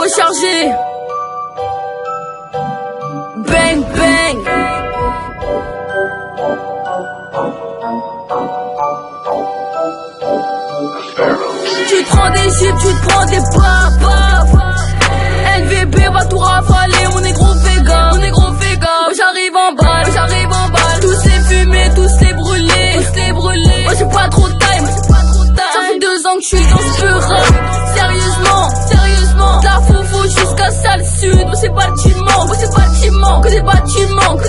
rechargé. Bang bang. Tu te prends des chips, tu te prends des papas. LVB va tout rafaler, mon négro véga, mon négro véga. J'arrive en balle, tous les fumés, tous les brûlés, Moi j'ai pas trop de time, ça fait 2 ans que je suis dans ce rap. Sérieusement, la foufou jusqu'à salle sud. Moi c'est bâtiment, que des bâtiments,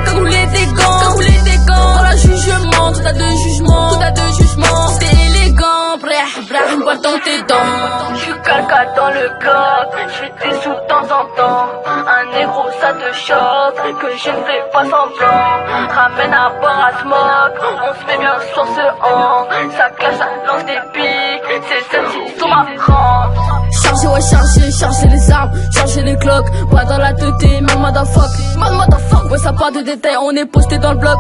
cagoulé des gants, dans la jugement, tout à deux jugements, c'est élégant, brah, une boîte dans tes dents. J'suis calca dans le coq, j'fais des sous de temps en temps. Un négro ça te choque, que je ne fais pas semblant. Ramène à boire à smoke, on se fait bien sur ce han. Ça clash, ça lance des pics, c'est celle-ci sur ma rente. Charger les armes, charger les cloques. Pas dans la tête, mais motherfuck. Ouais, ça part de détails, on est posté dans le bloc.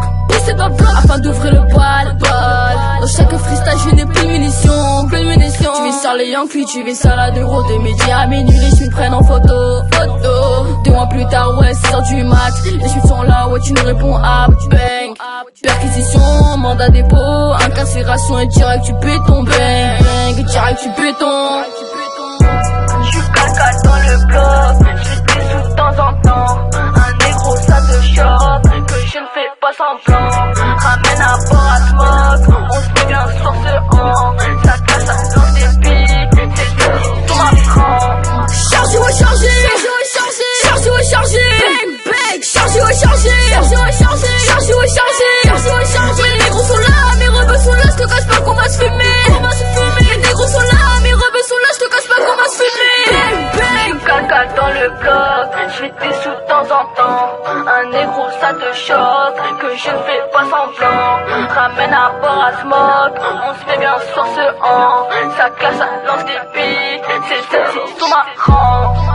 Afin d'ouvrir le bal. Dans chaque freestyle, je n'ai plus de munitions. Tu vis sur les Yankees, tu vis sur la 2 euros. De midi à minuit, les chutes prennent en photo. 2 mois plus tard, ouais, 6h du mat. Les chutes sont là, ouais, tu nous réponds à bang. Perquisition, mandat dépôt, incarcération et direct, tu pètes ton bang. Direct, tu pètes ton. J'suis calca dans le bloc, j'fais des sous de temps en temps. Un négro ça te choque, que je ne fais pas semblant. Ramène à bord à smoke, on se fait bien sur ce han. Ça clash, ça lance des pics, c'est celle-ci sur ma rente. Chargé. Mes négros sont là, mes rebeux sont là, je te cache pas qu'on va se fumer. Mes négros sont là, mes rebeux sont là, je te cache pas qu'on va se fumer. J'suis calca dans le bloc, j'fais des sous de temps en temps. Un négro ça te choque, que je ne fais pas semblant. Ramène à bord à smoke, on se fait bien sur ce han. Ça clash, ça lance des pics, c'est celle-ci sur ma rente.